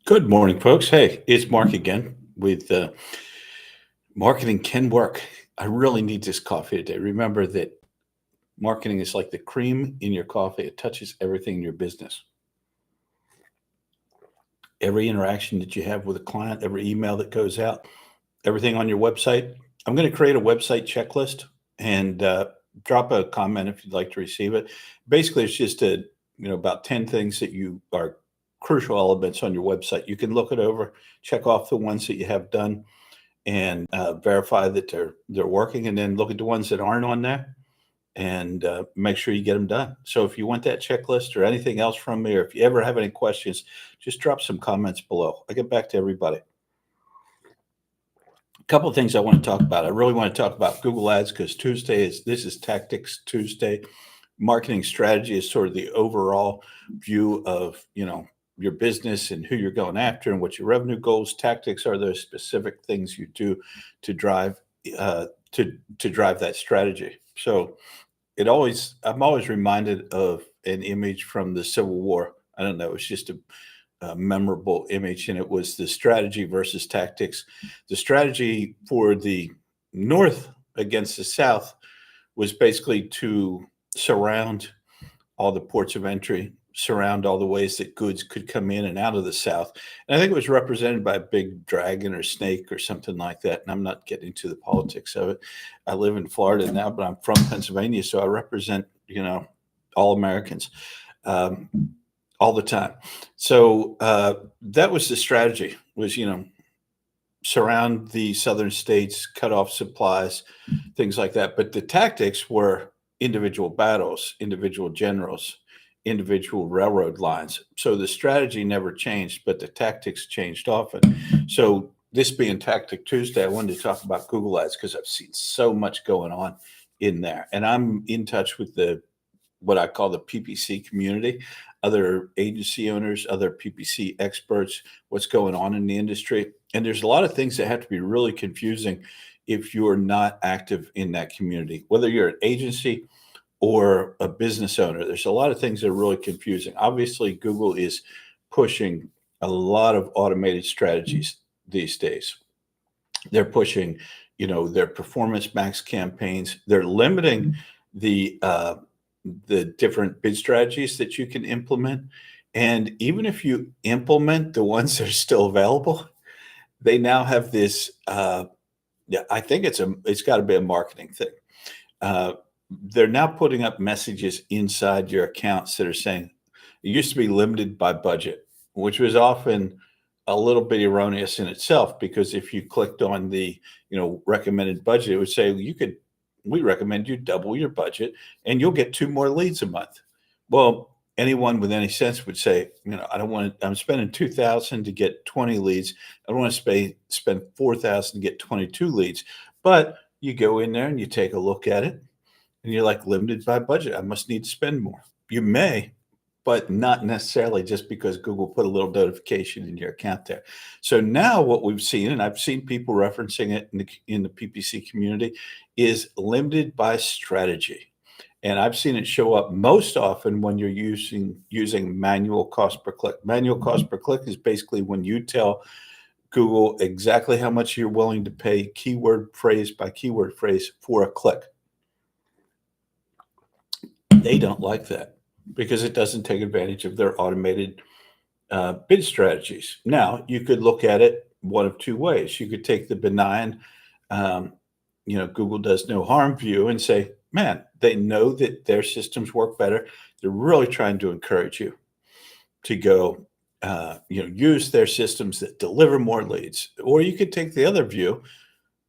Good morning, folks. Hey, it's Mark again with Marketing Can Work. I really need this coffee today. Remember that marketing is like the cream in your coffee, it touches everything in your business. Every interaction that you have with a client, every email that goes out, everything on your website. I'm going to create a website checklist and drop a comment if you'd like to receive it. Basically, it's just about 10 things that you are crucial elements on your website. You can look it over, check off the ones that you have done, and verify that they're working, and then look at the ones that aren't on there and make sure you get them done. So if you want that checklist or anything else from me, or if you ever have any questions, just drop some comments below. I get back to everybody. A couple of things I want to talk about. I really want to talk about Google Ads because this is Tactics Tuesday. Marketing strategy is sort of the overall view of your business and who you're going after and what your revenue goals. Tactics are those specific things you do to drive to drive that strategy. So I'm always reminded of an image from the Civil War. I don't know, it's just a memorable image, and it was the strategy versus tactics. The strategy for the North against the South was basically to surround all the ports of entry, surround all the ways that goods could come in and out of the South. And I think it was represented by a big dragon or snake or something like that. And I'm not getting into the politics of it. I live in Florida now, but I'm from Pennsylvania, so I represent, all Americans. Um, all the time. So that was the strategy: was surround the southern states, cut off supplies, things like that. But the tactics were individual battles, individual generals, individual railroad lines. So the strategy never changed, but the tactics changed often. So this being Tactic Tuesday, I wanted to talk about Google Ads because I've seen so much going on in there, and I'm in touch with the what I call the PPC community, other agency owners, other PPC experts, what's going on in the industry. And there's a lot of things that have to be really confusing if you're not active in that community, whether you're an agency or a business owner. There's a lot of things that are really confusing. Obviously, Google is pushing a lot of automated strategies these days. They're pushing, their performance max campaigns. They're limiting the different bid strategies that you can implement. And even if you implement the ones that are still available, they now have this. Yeah, I think it's got to be a marketing thing. Uh, they're now putting up messages inside your accounts that are saying it used to be limited by budget, which was often a little bit erroneous in itself because if you clicked on the recommended budget, it would say we recommend you double your budget and you'll get two more leads a month. Well, anyone with any sense would say, I don't want to, I'm spending 2,000 to get 20 leads. I don't want to spend 4,000 to get 22 leads. But you go in there and you take a look at it and you're like limited by budget. I must need to spend more. You may, but not necessarily just because Google put a little notification in your account there. So now what we've seen, and I've seen people referencing it in the PPC community, is limited by strategy. And I've seen it show up most often when you're using manual cost per click. Manual cost per click is basically when you tell Google exactly how much you're willing to pay keyword phrase by keyword phrase for a click. They don't like that because it doesn't take advantage of their automated bid strategies. Now, you could look at it one of two ways. You could take the benign, um, Google does no harm view and say, man, they know that their systems work better. They're really trying to encourage you to go, use their systems that deliver more leads. Or you could take the other view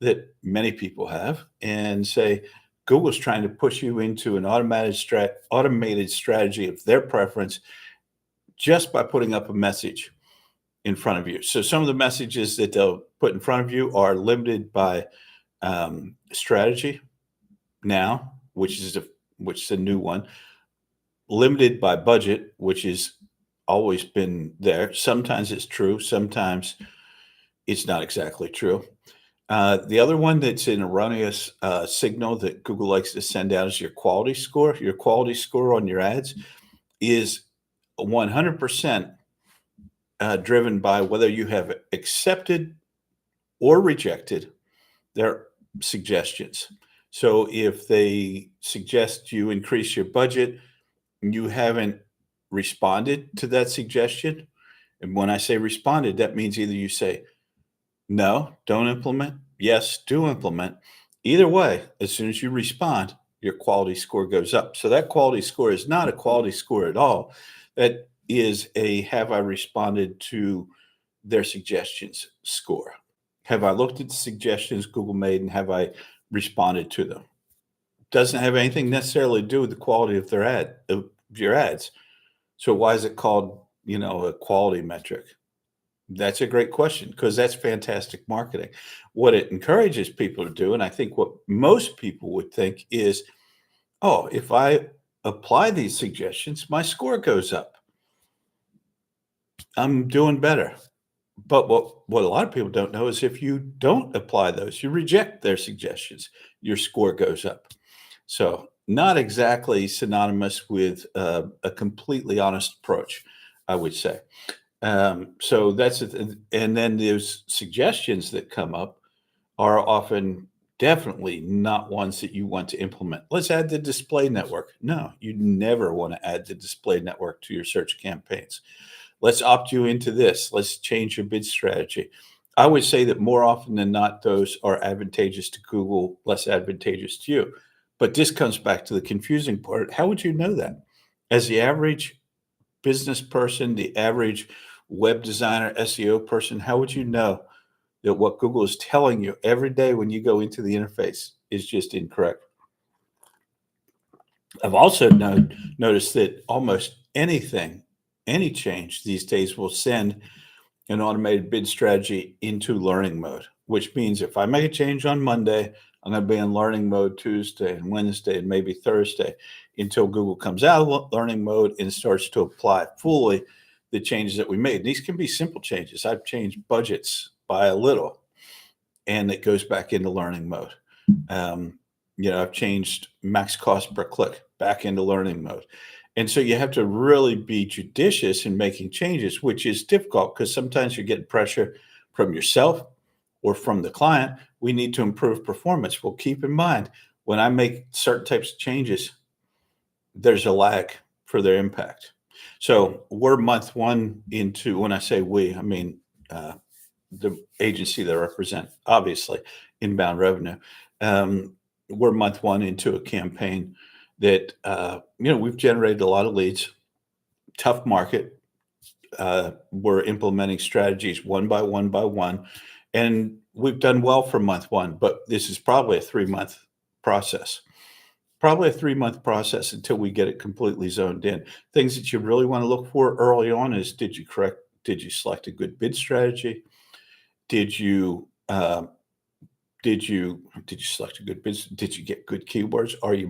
that many people have and say, Google's trying to push you into an automated strategy of their preference just by putting up a message in front of you. So some of the messages that they'll put in front of you are limited by strategy now, which is a new one. Limited by budget, which has always been there. Sometimes it's true. Sometimes it's not exactly true. The other one that's an erroneous signal that Google likes to send out is your quality score. Your quality score on your ads is 100% driven by whether you have accepted or rejected their suggestions. So if they suggest you increase your budget and you haven't responded to that suggestion, and when I say responded, that means either you say, no, don't implement, yes, do implement. Either way, as soon as you respond, your quality score goes up. So that quality score is not a quality score at all. That is a have I responded to their suggestions score. Have I looked at the suggestions Google made and have I responded to them? Doesn't have anything necessarily to do with the quality of of your ads. So why is it called, a quality metric? That's a great question because that's fantastic marketing. What it encourages people to do, and I think what most people would think is, oh, if I apply these suggestions, my score goes up. I'm doing better. But what a lot of people don't know is if you don't apply those, you reject their suggestions, your score goes up. So not exactly synonymous with a completely honest approach, I would say. So that's it. And then those suggestions that come up are often definitely not ones that you want to implement. Let's add the display network. No, you never want to add the display network to your search campaigns. Let's opt you into this. Let's change your bid strategy. I would say that more often than not, those are advantageous to Google, less advantageous to you. But this comes back to the confusing part. How would you know that? As the average business person, the average web designer, SEO person, how would you know that what Google is telling you every day when you go into the interface is just incorrect? I've also noticed that almost anything, any change these days will send an automated bid strategy into learning mode, which means if I make a change on Monday, I'm going to be in learning mode Tuesday and Wednesday and maybe Thursday until Google comes out of learning mode and starts to apply fully the changes that we made. These can be simple changes. I've changed budgets by a little and it goes back into learning mode. I've changed max cost per click back into learning mode. And so you have to really be judicious in making changes, which is difficult because sometimes you get pressure from yourself or from the client. We need to improve performance. Well, keep in mind, when I make certain types of changes, there's a lag for their impact. So we're month one into, when I say we, I mean the agency that I represent, obviously, Inbound Revenue. We're month one into a campaign that, we've generated a lot of leads, tough market. We're implementing strategies one by one by one, and we've done well for month one, but this is probably a 3-month process. Probably a 3-month process until we get it completely zoned in. Things that you really want to look for early on is did you select a good bid strategy? Did you select a good business? Did you get good keywords? Are you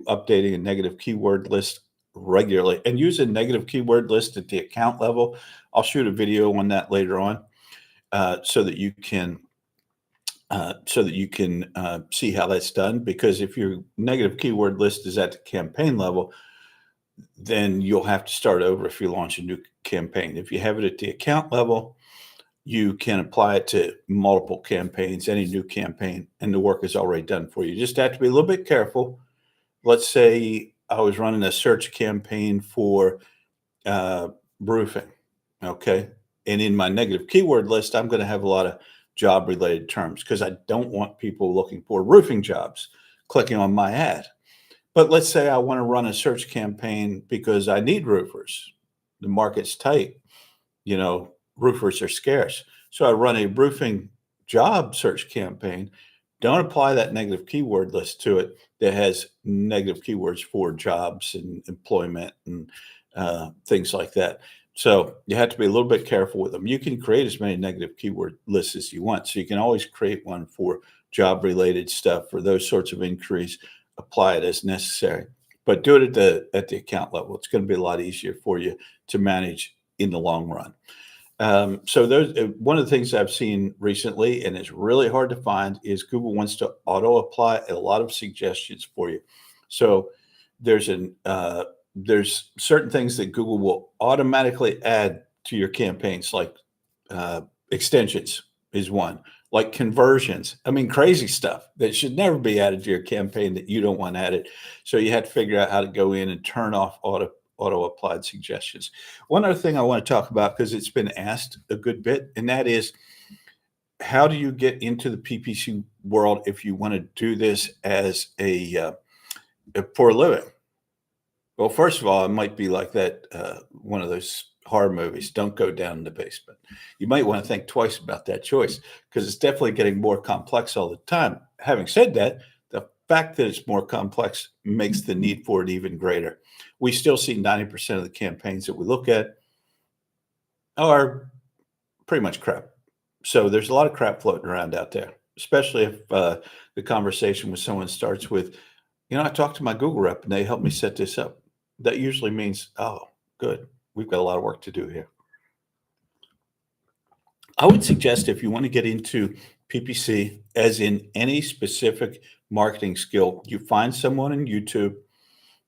updating a negative keyword list regularly and use a negative keyword list at the account level? I'll shoot a video on that later on so that you can see how that's done. Because if your negative keyword list is at the campaign level, then you'll have to start over if you launch a new campaign. If you have it at the account level, you can apply it to multiple campaigns, any new campaign, and the work is already done for you. You just have to be a little bit careful. Let's say I was running a search campaign for roofing, okay? And in my negative keyword list, I'm going to have a lot of job-related terms because I don't want people looking for roofing jobs clicking on my ad. But let's say I want to run a search campaign because I need roofers. The market's tight. Roofers are scarce. So I run a roofing job search campaign. Don't apply that negative keyword list to it that has negative keywords for jobs and employment and things like that. So you have to be a little bit careful with them. You can create as many negative keyword lists as you want. So you can always create one for job related stuff, for those sorts of inquiries, apply it as necessary. But do it at the account level. It's going to be a lot easier for you to manage in the long run. So one of the things I've seen recently, and it's really hard to find, is Google wants to auto apply a lot of suggestions for you. So there's certain things that Google will automatically add to your campaigns, like uh, extensions is one, like conversions. I mean, crazy stuff that should never be added to your campaign that you don't want added. So you had to figure out how to go in and turn off auto applied suggestions. One other thing I want to talk about, because it's been asked a good bit, and that is, how do you get into the PPC world if you want to do this as for a living? Well, first of all, it might be like that one of those horror movies, Don't Go Down in the Basement. You might want to think twice about that choice, because it's definitely getting more complex all the time. Having said that, the fact that it's more complex makes the need for it even greater. We still see 90% of the campaigns that we look at are pretty much crap. So there's a lot of crap floating around out there, especially if the conversation with someone starts with, I talked to my Google rep and they helped me set this up. That usually means, oh, good. We've got a lot of work to do here. I would suggest, if you want to get into PPC, as in any specific marketing skill, you find someone on YouTube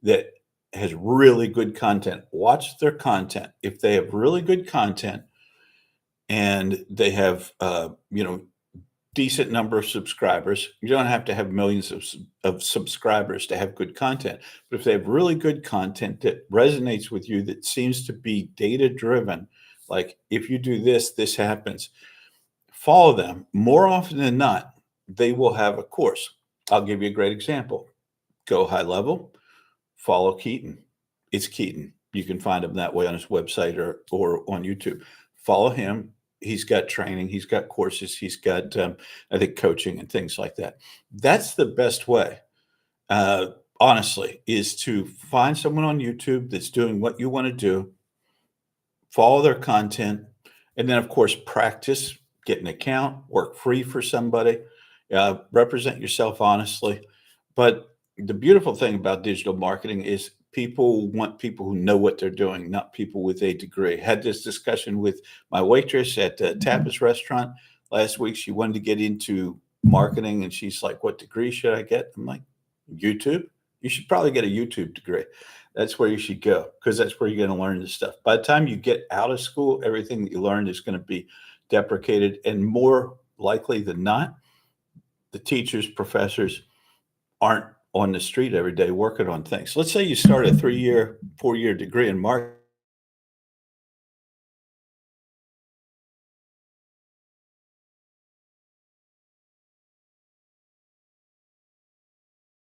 that has really good content. Watch their content. If they have really good content and they have, decent number of subscribers. You don't have to have millions of subscribers to have good content. But if they have really good content that resonates with you, that seems to be data driven, like if you do this, this happens, follow them. More often than not, they will have a course. I'll give you a great example. Go high level, follow Keaton. It's Keaton. You can find him that way on his website or on YouTube. Follow him. He's got training, he's got courses, he's got, I think, coaching and things like that. That's the best way, honestly, is to find someone on YouTube that's doing what you want to do, follow their content, and then, of course, practice, get an account, work free for somebody, represent yourself honestly. But the beautiful thing about digital marketing is people want people who know what they're doing, not people with a degree. Had this discussion with my waitress at the tapas restaurant last week. She wanted to get into marketing, and she's like, "What degree should I get?" I'm like, "YouTube. You should probably get a YouTube degree. That's where you should go, because that's where you're going to learn this stuff. By the time you get out of school, everything that you learned is going to be deprecated, and more likely than not, the teachers, professors aren't on the street every day working on things. Let's say you start a 3-year, 4-year degree in marketing.